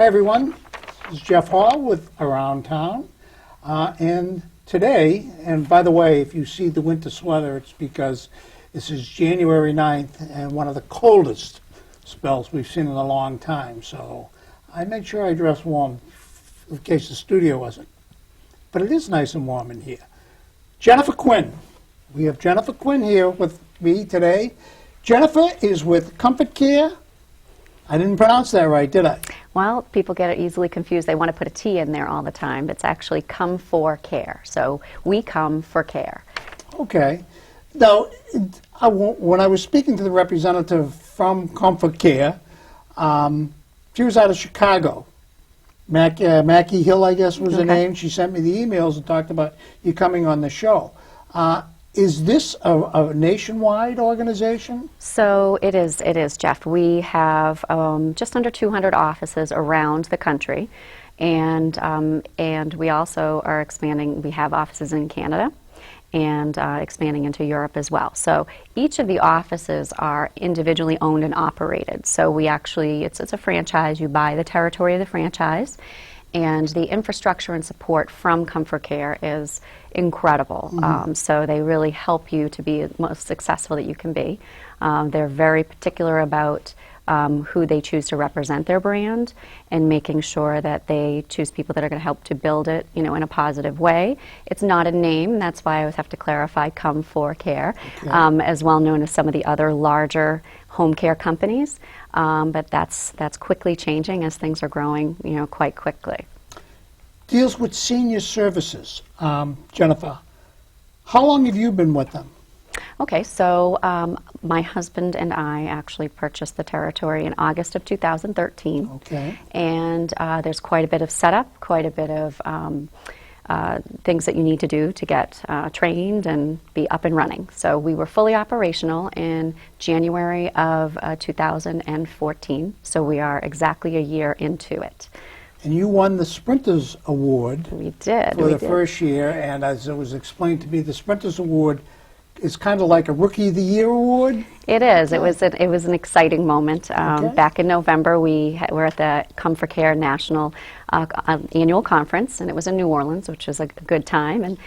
everyone. This is Jeff Hall with Around Town. And today, and by the way, if you see the winter sweater, it's because this is January 9th and one of the coldest spells we've seen in a long time. So I made sure I dressed warm in case the studio wasn't. But it is nice and warm in here. Jennifer Quinn. We have Jennifer Quinn here with me today. Jennifer is with ComForcare. I didn't pronounce that right, did I? Well, people get it easily confused. They want to put a T in there all the time. It's actually ComForcare. So we come for care. Okay. Now, when I was speaking to the representative from ComForcare, she was out of Chicago. Mackie Hill, I guess, was her name. She sent me the emails and talked about you coming on the show. Is this a nationwide organization? So it is, Jeff. We have just under 200 offices around the country, and we also are expanding. We have offices in Canada and expanding into Europe as well. So each of the offices are individually owned and operated. So we actually, it's a franchise. You buy the territory of the franchise, and the infrastructure and support from ComForcare is incredible. So they really help you to be the most successful that you can be. They're very particular about who they choose to represent their brand and making sure that they choose people that are going to help to build it, in a positive way. It's not a name. That's why I always have to clarify ComForcare, as well known as some of the other larger home care companies. But that's quickly changing as things are growing, quite quickly. Deals with senior services. Jennifer, how long have you been with them? Okay, so my husband and I actually purchased the territory in August of 2013. Okay. And there's quite a bit of setup, quite a bit of things that you need to do to get trained and be up and running. So we were fully operational in January of 2014, so we are exactly a year into it. And you won the Sprinters Award. We did. For the first year, and as it was explained to me, the Sprinters Award is kind of like a Rookie of the Year award. It is. Okay. It was an exciting moment. Back in November, we were at the ComForcare National Annual Conference, and it was in New Orleans, which was a good time. And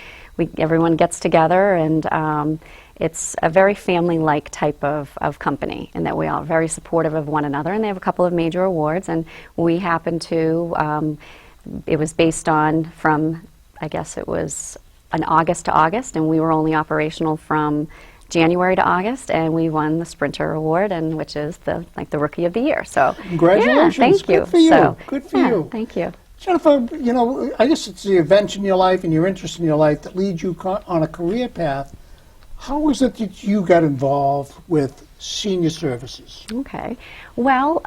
everyone gets together, and it's a very family-like type of company, in that we are very supportive of one another. And they have a couple of major awards, and we happen to. It was based on from, I guess it was an August to August, and we were only operational from January to August, and we won the Sprinter Award, and which is the Rookie of the Year. So congratulations! Yeah, thank you. Good for you. So, good for you. Thank you, Jennifer. I guess it's the events in your life and your interests in your life that lead you on a career path. How was it that you got involved with senior services? Okay. Well,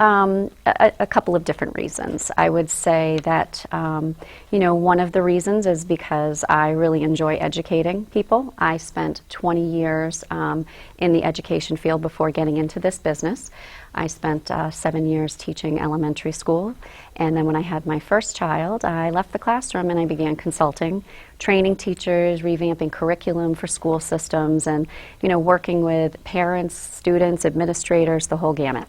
a couple of different reasons. I would say that, one of the reasons is because I really enjoy educating people. I spent 20 years in the education field before getting into this business. I spent 7 years teaching elementary school, and then when I had my first child, I left the classroom and I began consulting, training teachers, revamping curriculum for school systems, and working with parents, students, administrators, the whole gamut.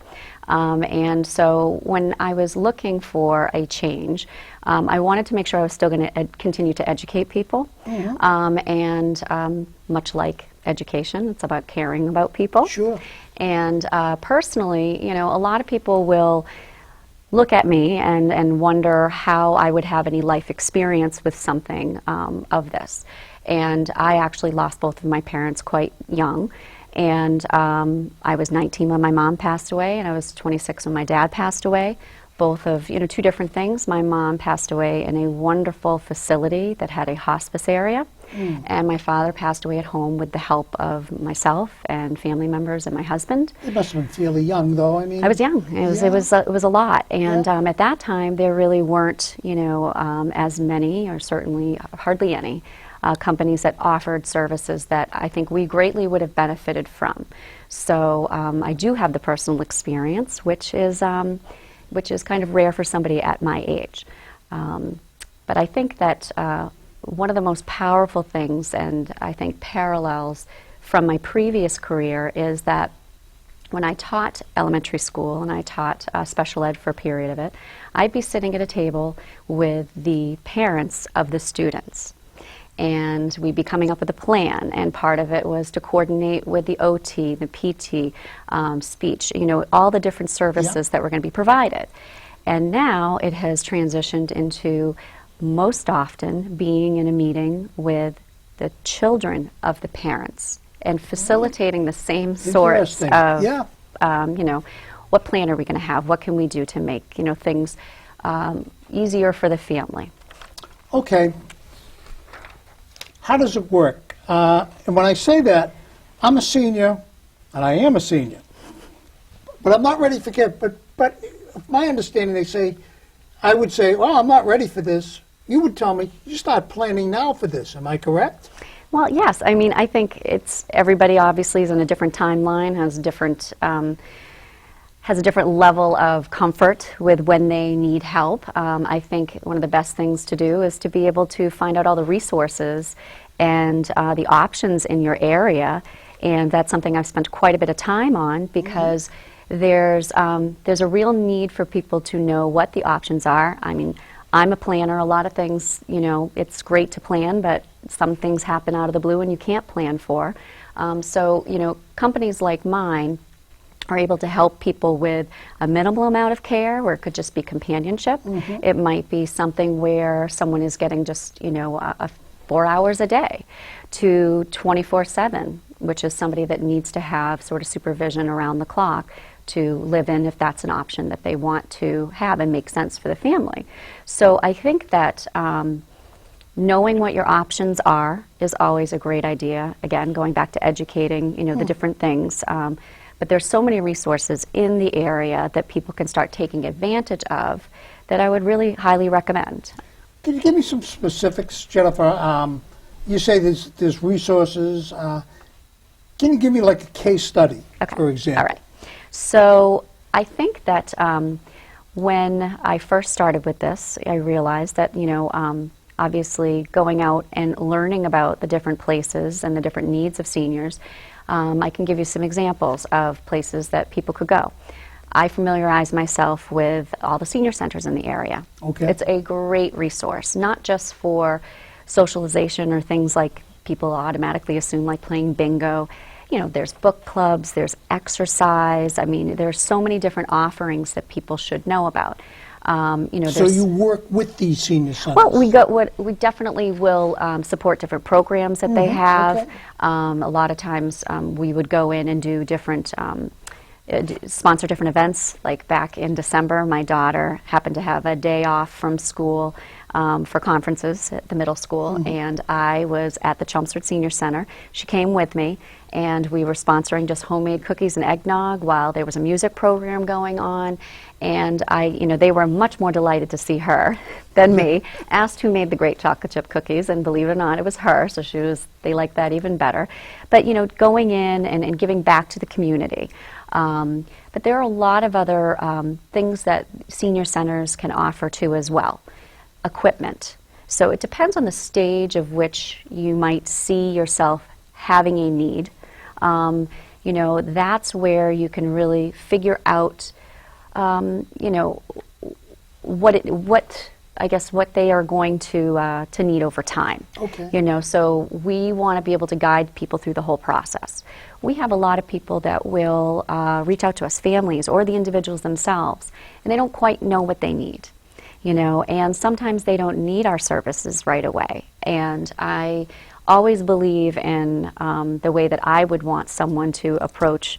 And so when I was looking for a change, I wanted to make sure I was still going to continue to educate people, and much like education, it's about caring about people. Sure. And personally, a lot of people will look at me and wonder how I would have any life experience with something of this. And I actually lost both of my parents quite young. And I was 19 when my mom passed away, and I was 26 when my dad passed away. Both of, two different things. My mom passed away in a wonderful facility that had a hospice area. And my father passed away at home with the help of myself and family members and my husband. You must have been fairly young, though. I mean, I was young. It was a lot, and at that time there really weren't, as many, or certainly hardly any, companies that offered services that I think we greatly would have benefited from. So I do have the personal experience, which is kind of rare for somebody at my age. But I think that one of the most powerful things, and I think parallels from my previous career, is that when I taught elementary school and I taught special ed for a period of it, I'd be sitting at a table with the parents of the students. And we'd be coming up with a plan, and part of it was to coordinate with the OT, the PT, speech, all the different services that were going to be provided. And now it has transitioned into most often being in a meeting with the children of the parents and facilitating the same sorts of, what plan are we going to have? What can we do to make, things easier for the family? Okay. How does it work? And when I say that, I'm a senior, and I am a senior, but I'm not ready for care. But my understanding, I would say, well, I'm not ready for this. You would tell me, you start planning now for this. Am I correct? Well, yes. I mean, I think everybody obviously is in a different timeline, has a different level of comfort with when they need help. I think one of the best things to do is to be able to find out all the resources and the options in your area, and that's something I've spent quite a bit of time on because there's a real need for people to know what the options are. I mean, I'm a planner. A lot of things, it's great to plan, but some things happen out of the blue and you can't plan for. So, companies like mine are able to help people with a minimal amount of care, where it could just be companionship. It might be something where someone is getting just, 4 hours a day, to 24/7, which is somebody that needs to have sort of supervision around the clock to live in, if that's an option that they want to have and make sense for the family. So I think that knowing what your options are is always a great idea. Again, going back to educating, the different things. But there's so many resources in the area that people can start taking advantage of that I would really highly recommend. Can you give me some specifics, Jennifer? You say there's resources. Can you give me like a case study, for example? All right. So I think that when I first started with this, I realized that, obviously going out and learning about the different places and the different needs of seniors, I can give you some examples of places that people could go. I familiarize myself with all the senior centers in the area. Okay. It's a great resource, not just for socialization or things like people automatically assume like playing bingo. There's book clubs, there's exercise. I mean, there's so many different offerings that people should know about. So you work with these senior centers? Well, we definitely will support different programs that they have. Okay. A lot of times we would go in and do different, sponsor different events. Like back in December, my daughter happened to have a day off from school for conferences at the middle school, and I was at the Chelmsford Senior Center. She came with me, and we were sponsoring just homemade cookies and eggnog while there was a music program going on. And they were much more delighted to see her than me. Asked who made the great chocolate chip cookies, and believe it or not, it was her. So they liked that even better. But going in and giving back to the community. But there are a lot of other things that senior centers can offer too as well. Equipment. So it depends on the stage of which you might see yourself having a need. That's where you can really figure out what they are going to need over time. Okay. So we want to be able to guide people through the whole process. We have a lot of people that will reach out to us, families or the individuals themselves, and they don't quite know what they need. And sometimes they don't need our services right away. And I always believe in the way that I would want someone to approach,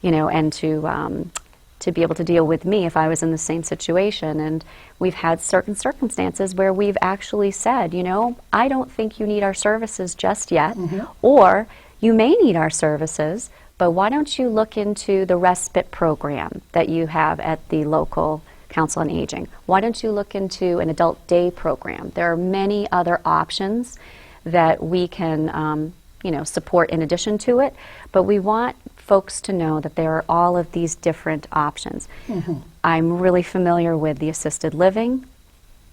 and to be able to deal with me if I was in the same situation. And we've had certain circumstances where we've actually said, I don't think you need our services just yet, or you may need our services, but why don't you look into the respite program that you have at the local Council on Aging? Why don't you look into an adult day program? There are many other options that we can support in addition to it, but we want folks to know that there are all of these different options. I'm really familiar with the assisted living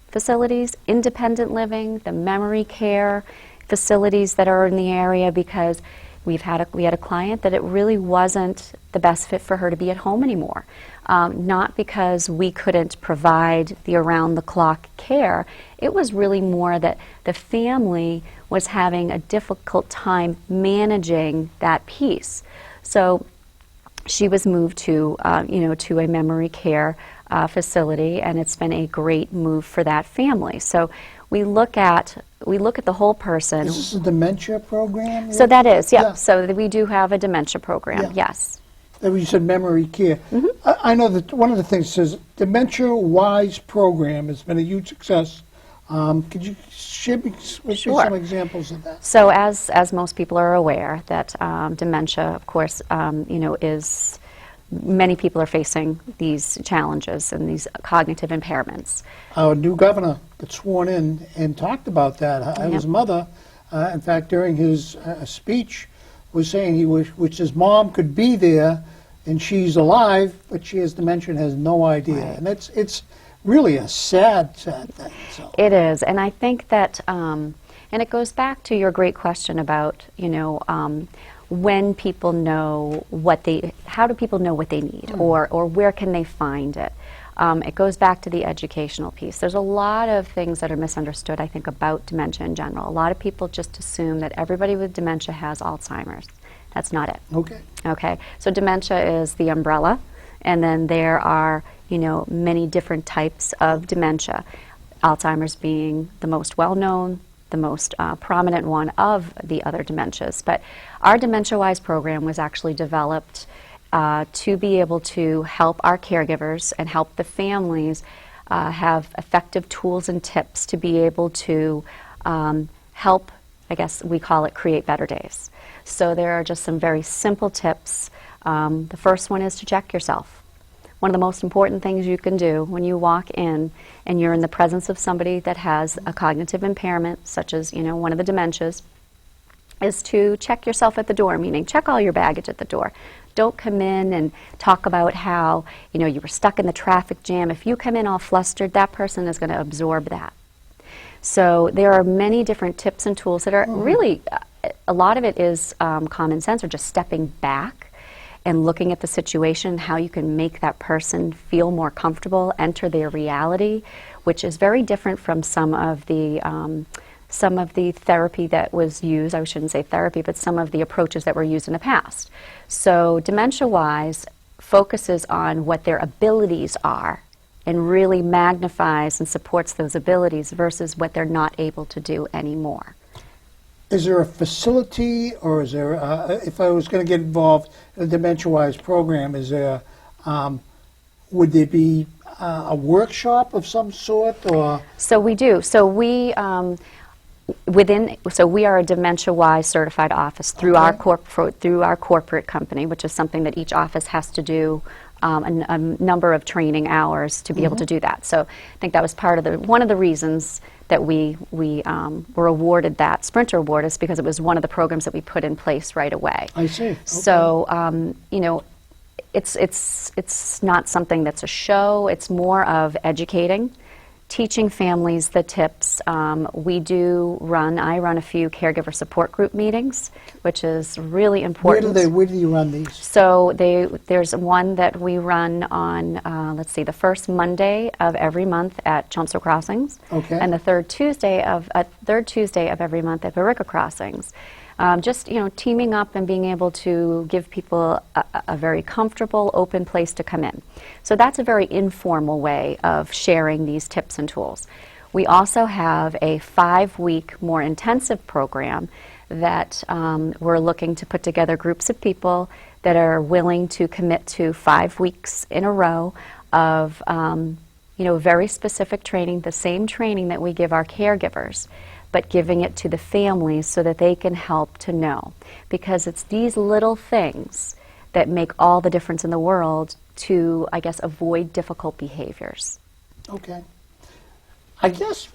facilities, independent living, the memory care facilities that are in the area, because we had a client that it really wasn't the best fit for her to be at home anymore. Not because we couldn't provide the around-the-clock care. It was really more that the family was having a difficult time managing that piece. So she was moved to, to a memory care facility, and it's been a great move for that family. So we look at the whole person. Is this a dementia program? So that is, yeah. Yeah. So we do have a dementia program, Yeah. yes. You said memory care. I know that one of the things says Dementia Wise program has been a huge success. Could you share with me Sure. some examples of that? So as most people are aware, that dementia, of course, is many people are facing these challenges and these cognitive impairments. Our new governor got sworn in and talked about that. Yep. His mother, in fact, during his speech, was saying he wished his mom could be there, and she's alive, but she has dementia and has no idea. Right. And it's really a sad thing. So. It is, and I think that, and it goes back to your great question about, when people know how do people know what they need, or where can they find it? It goes back to the educational piece. There's a lot of things that are misunderstood, I think, about dementia in general. A lot of people just assume that everybody with dementia has Alzheimer's. That's not it. Okay. Okay, so dementia is the umbrella, and then there are, many different types of dementia. Alzheimer's being the most well-known, the most prominent one of the other dementias. But our Dementia Wise program was actually developed to be able to help our caregivers and help the families have effective tools and tips to be able to help, I guess we call it, create better days. So there are just some very simple tips. The first one is to check yourself. One of the most important things you can do when you walk in and you're in the presence of somebody that has a cognitive impairment, such as, one of the dementias, is to check yourself at the door, meaning check all your baggage at the door. Don't come in and talk about how, you were stuck in the traffic jam. If you come in all flustered, that person is going to absorb that. So there are many different tips and tools that are really, a lot of it is common sense, or just stepping back and looking at the situation, how you can make that person feel more comfortable, enter their reality, which is very different from some of the therapy that was used. I shouldn't say therapy, but some of the approaches that were used in the past. So Dementia Wise focuses on what their abilities are and really magnifies and supports those abilities versus what they're not able to do anymore. Is there a facility, or is there, if I was going to get involved in a Dementia Wise program, is there, would there be a workshop of some sort, or? So we do. So we we are a Dementia Wise certified office through our corporate company, which is something that each office has to do. A number of training hours to be able to do that. So I think that was part of one of the reasons that we were awarded that Sprinter Award, is because it was one of the programs that we put in place right away. I see. Okay. So it's not something that's a show. It's more of educating, teaching families the tips. I run a few caregiver support group meetings, which is really important. Where do you run these? So there's one that we run on, the first Monday of every month at Chelmsford Crossings, Okay. and the third Tuesday of every month at Barica Crossings. Just teaming up and being able to give people a very comfortable, open place to come in. So that's a very informal way of sharing these tips and tools. We also have a 5-week, more intensive program that we're looking to put together groups of people that are willing to commit to 5 weeks in a row of very specific training, the same training that we give our caregivers, but giving it to the families so that they can help to know. Because it's these little things that make all the difference in the world to, I guess, avoid difficult behaviors. Okay. I guess,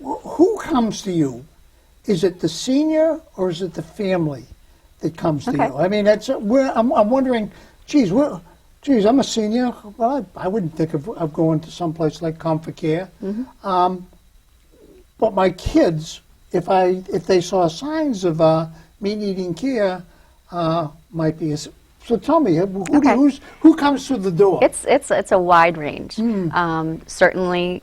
who comes to you? Is it the senior or is it the family that comes to Okay. you? I mean, I'm wondering, I'm a senior. Well, I wouldn't think of going to someplace like ComForcare. But my kids, if they saw signs of me needing care, might be. So tell me, Okay. who comes through the door? It's a wide range. Certainly,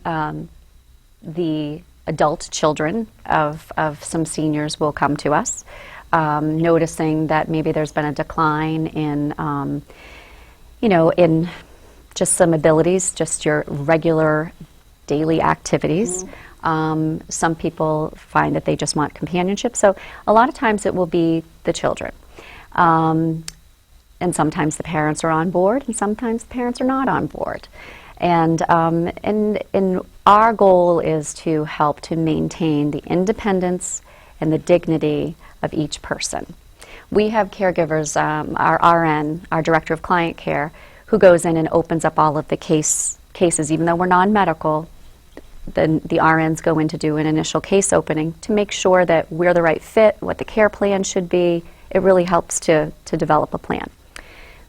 the adult children of some seniors will come to us, noticing that maybe there's been a decline in, in just some abilities, just your regular daily activities. Some people find that they just want companionship. So a lot of times it will be the children. And sometimes the parents are on board, and sometimes the parents are not on board. And our goal is to help to maintain the independence and the dignity of each person. We have caregivers, our RN, our Director of Client Care, who goes in and opens up all of the cases, even though we're non-medical. The RNs go in to do an initial case opening to make sure that we're the right fit, what the care plan should be. It really helps to develop a plan.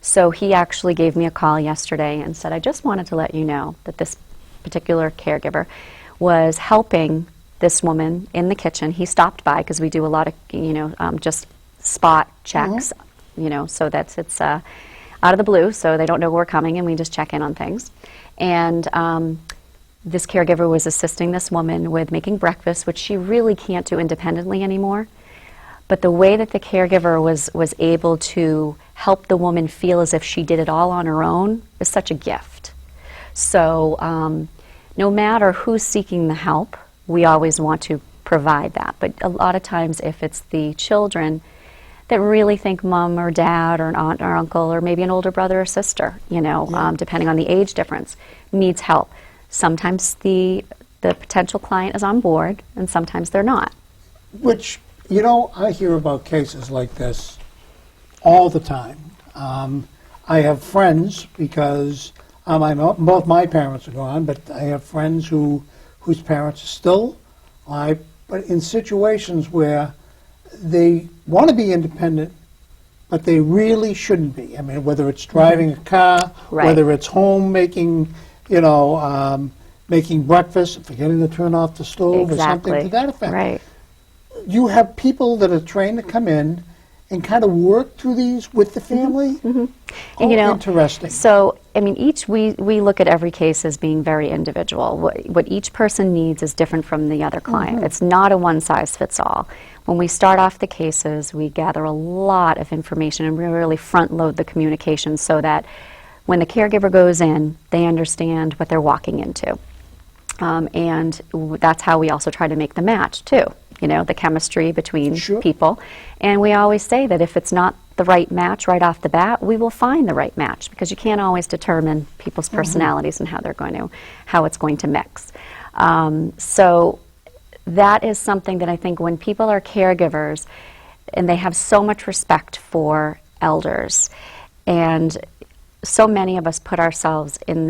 So he actually gave me a call yesterday and said, I just wanted to let you know that this particular caregiver was helping this woman in the kitchen. He stopped by because we do a lot of, just spot checks, so that it's out of the blue, so they don't know we're coming, and we just check in on things. And this caregiver was assisting this woman with making breakfast, which she really can't do independently anymore. But the way that the caregiver was able to help the woman feel as if she did it all on her own is such a gift. So no matter who's seeking the help, we always want to provide that. But a lot of times if it's the children that really think mom or dad or an aunt or uncle or maybe an older brother or sister, depending on the age difference, needs help. Sometimes the potential client is on board and sometimes they're not. Which, I hear about cases like this all the time. I have friends because both my parents are gone, but I have friends whose parents are still alive, but in situations where they want to be independent, but they really shouldn't be. I mean, whether it's driving a car, Right. whether it's home making, making breakfast, forgetting to turn off the stove or something to that effect. Right. You have people that are trained to come in and kind of work through these with the family? And, interesting. So, we look at every case as being very individual. What each person needs is different from the other client. It's not a one-size-fits-all. When we start off the cases, we gather a lot of information and we really front-load the communication so that when the caregiver goes in, they understand what they're walking into. And that's how we also try to make the match, too. The chemistry between people. And we always say that if it's not the right match right off the bat, we will find the right match because you can't always determine people's personalities and how it's going to mix. So that is something that I think when people are caregivers and they have so much respect for elders, and so many of us put ourselves in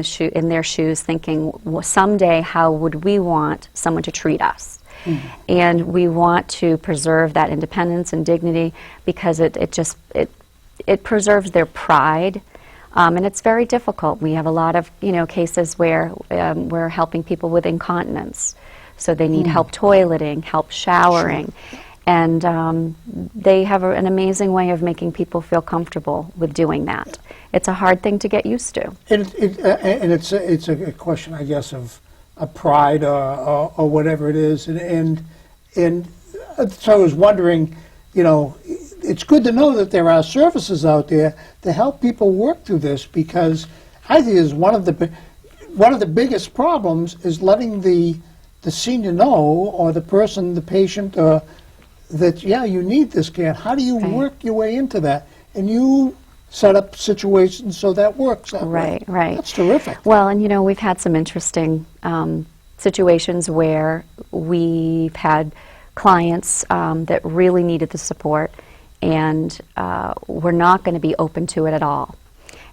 their shoes thinking, well, someday how would we want someone to treat us? And we want to preserve that independence and dignity because it preserves their pride, and it's very difficult. We have a lot of cases where we're helping people with incontinence, so they need help toileting, help showering, and they have an amazing way of making people feel comfortable with doing that. It's a hard thing to get used to. And it's a question, I guess, of a pride or whatever it is, and so I was wondering, it's good to know that there are services out there to help people work through this, because I think is one of the biggest problems is letting the senior know, or the person, the patient, that you need this care. How do you work your way into that? And you set up situations so that works that way. Right. That's terrific. Well, and we've had some interesting situations where we've had clients that really needed the support and were not going to be open to it at all.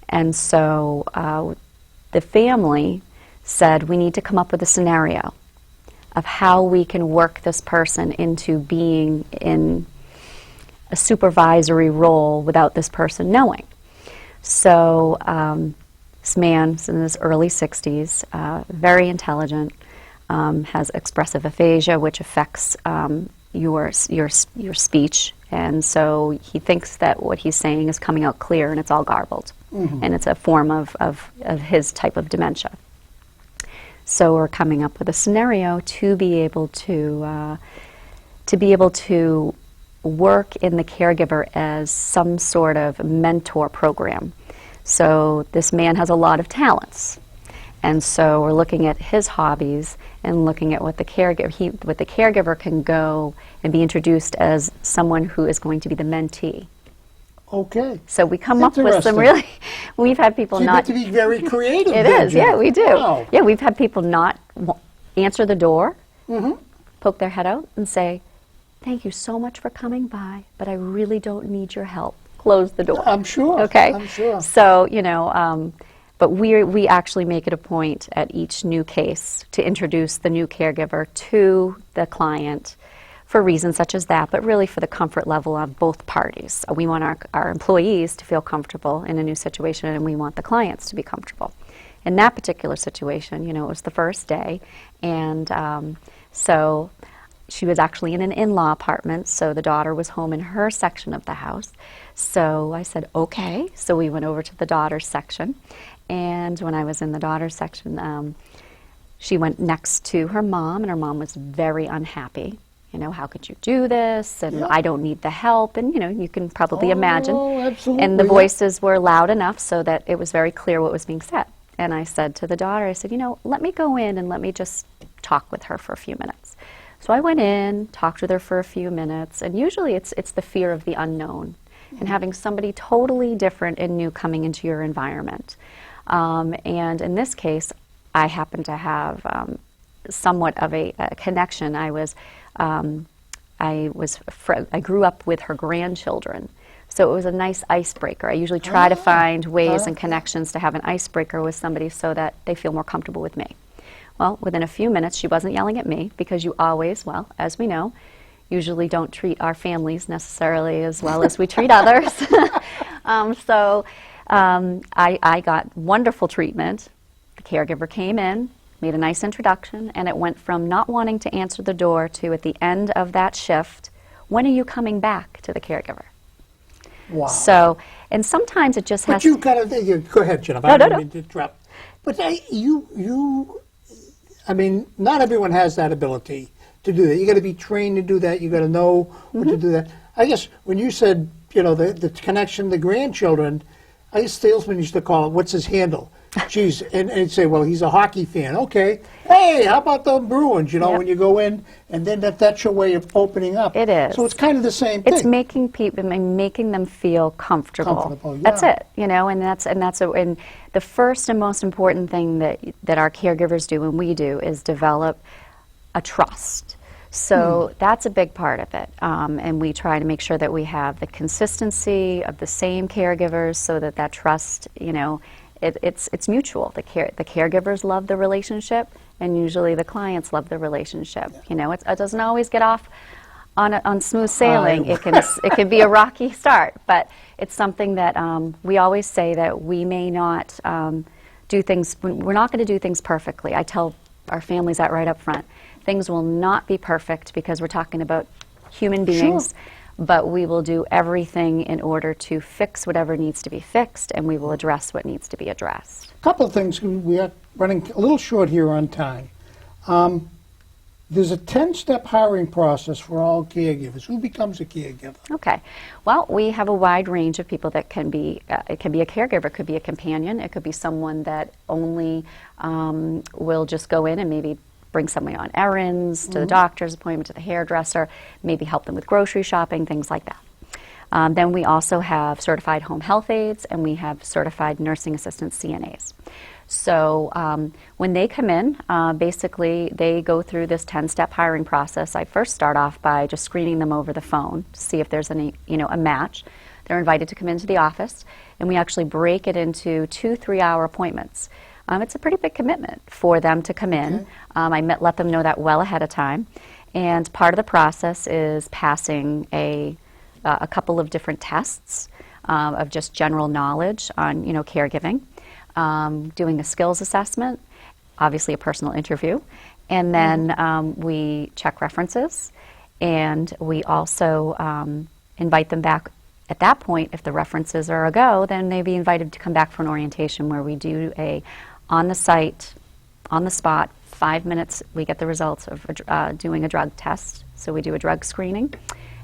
And so the family said, we need to come up with a scenario of how we can work this person into being in a supervisory role without this person knowing. So this man's in his early 60s, very intelligent, has expressive aphasia, which affects your speech And so he thinks that what he's saying is coming out clear, and it's all garbled. And it's a form of his type of dementia. So we're coming up with a scenario to be able to work in the caregiver as some sort of mentor program. So this man has a lot of talents, and so we're looking at his hobbies and looking at what the caregiver can go and be introduced as someone who is going to be the mentee. Okay. So we come up with some really, we've had people So you not. get to be very creative. It then, is, yeah, Jen. we do. Wow. Yeah, we've had people not answer the door, poke their head out and say, "Thank you so much for coming by, but I really don't need your help." Close the door. I'm sure. Okay. I'm sure. So, but we actually make it a point at each new case to introduce the new caregiver to the client for reasons such as that, but really for the comfort level of both parties. We want our employees to feel comfortable in a new situation, and we want the clients to be comfortable. In that particular situation, it was the first day, and so she was actually in an in-law apartment, so the daughter was home in her section of the house. So I said, okay. So we went over to the daughter's section, and when I was in the daughter's section, she went next to her mom, and her mom was very unhappy. How could you do this? And I don't need the help. And, you can probably imagine. Absolutely. And the voices were loud enough so that it was very clear what was being said. And I said to the daughter, I said, let me go in and let me just talk with her for a few minutes. So I went in, talked with her for a few minutes, and usually it's the fear of the unknown and having somebody totally different and new coming into your environment. And in this case, I happened to have somewhat of a connection. I grew up with her grandchildren, so it was a nice icebreaker. I usually try to find ways and connections to have an icebreaker with somebody so that they feel more comfortable with me. Well, within a few minutes, she wasn't yelling at me because you always, well, as we know, usually don't treat our families necessarily as well as we treat others. I got wonderful treatment. The caregiver came in, made a nice introduction, and it went from not wanting to answer the door to, at the end of that shift, when are you coming back, to the caregiver. Wow. So, and sometimes it just has. But you've got to go ahead, Jennifer. No, I don't no. mean to interrupt. But not everyone has that ability to do that. You got to be trained to do that. You got to know what to do that. I guess when you said, the connection to grandchildren, I guess salesmen used to call it, what's his handle? Geez, and say, well, he's a hockey fan. Okay. Hey, how about the Bruins, Yep. when you go in, and then that's your way of opening up. It is. So it's kind of the same thing. It's making them feel comfortable. Comfortable, yeah. That's it, and the first and most important thing that our caregivers do and we do is develop a trust. So that's a big part of it, and we try to make sure that we have the consistency of the same caregivers so that trust, it's mutual. The caregivers love the relationship, and usually the clients love the relationship. It doesn't always get off on smooth sailing. It can be a rocky start, but it's something that we always say that we may not do things. We're not going to do things perfectly. I tell our families that right up front. Things will not be perfect because we're talking about human beings. Sure. But we will do everything in order to fix whatever needs to be fixed, and we will address what needs to be addressed. A couple of things. We are running a little short here on time. There's a 10-step hiring process for all caregivers. Who becomes a caregiver? Okay. Well, we have a wide range of people that can be, it can be a caregiver, it could be a companion, it could be someone that only will just go in and maybe bring somebody on errands, to the doctor's appointment, to the hairdresser, maybe help them with grocery shopping, things like that. Then we also have certified home health aides, and we have certified nursing assistants, CNAs. So when they come in, basically they go through this 10-step hiring process. I first start off by just screening them over the phone to see if there's any, a match. They're invited to come into the office, and we actually break it into 2 3-hour appointments. It's a pretty big commitment for them to come in. I let them know that well ahead of time. And part of the process is passing a couple of different tests of just general knowledge on, caregiving, doing a skills assessment, obviously a personal interview, and then we check references, and we also invite them back. At that point, if the references are a go, then they'd be invited to come back for an orientation where we do a on the site, on the spot, 5 minutes, we get the results of doing a drug test. So we do a drug screening,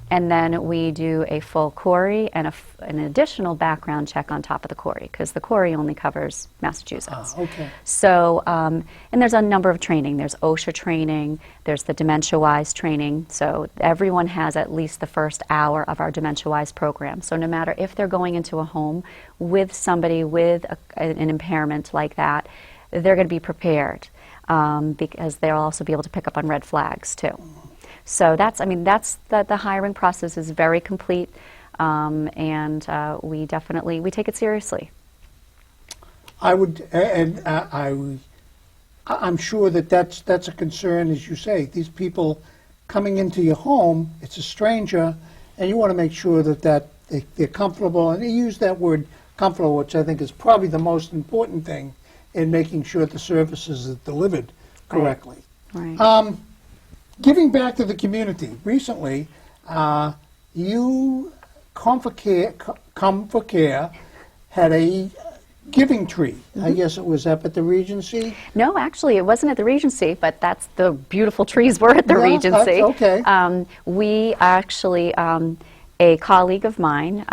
and then we do a full query and an additional background check on top of the query, because the query only covers Massachusetts. Okay. So, and there's a number of training. There's OSHA training, there's the Dementia Wise training. So everyone has at least the first hour of our Dementia Wise program. So no matter if they're going into a home with somebody with an impairment like that, they're going to be prepared, because they'll also be able to pick up on red flags too. So that's the hiring process is very complete, and we take it seriously. I'm sure that's a concern, as you say. These people coming into your home, it's a stranger, and you want to make sure that they're comfortable. And you use that word comfortable, which I think is probably the most important thing in making sure the services are delivered correctly. Right. Giving back to the community. Recently, ComForcare had a giving tree. Mm-hmm. I guess it was up at the Regency. No, actually, it wasn't at the Regency, but that's the beautiful trees were at the Regency. That's okay. We actually, a colleague of mine,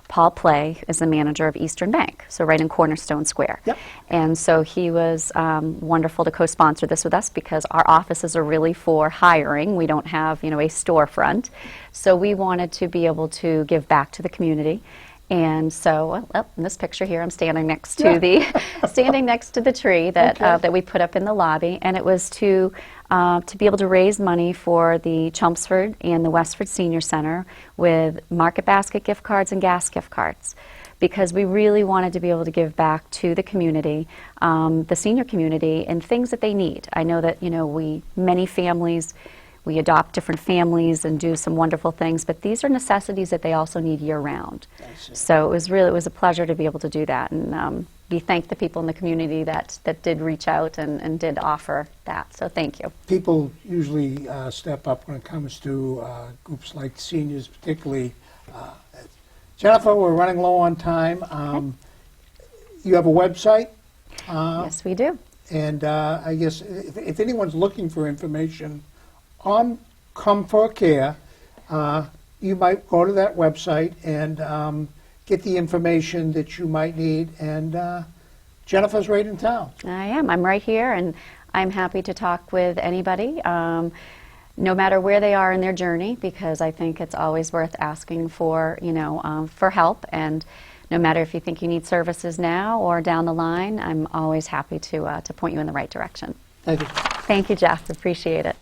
Paul Play, is the manager of Eastern Bank, so right in Cornerstone Square. Yep. And so he was wonderful to co-sponsor this with us, because our offices are really for hiring. We don't have, a storefront. So we wanted to be able to give back to the community. And so, in this picture here, I'm standing next to the tree that that we put up in the lobby, and it was to be able to raise money for the Chelmsford and the Westford Senior Center with Market Basket gift cards and gas gift cards, because we really wanted to be able to give back to the community, the senior community, and things that they need. I know that many families. We adopt different families and do some wonderful things, but these are necessities that they also need year-round. So it was a pleasure to be able to do that, and we thank the people in the community that did reach out and did offer that. So thank you. People usually step up when it comes to groups like seniors, particularly. Jennifer, we're running low on time. You have a website? Yes, we do. And I guess if anyone's looking for information on ComForcare, you might go to that website and get the information that you might need. And Jennifer's right in town. I am. I'm right here, and I'm happy to talk with anybody, no matter where they are in their journey, because I think it's always worth asking for, for help. And no matter if you think you need services now or down the line, I'm always happy to point you in the right direction. Thank you. Thank you, Jeff. Appreciate it.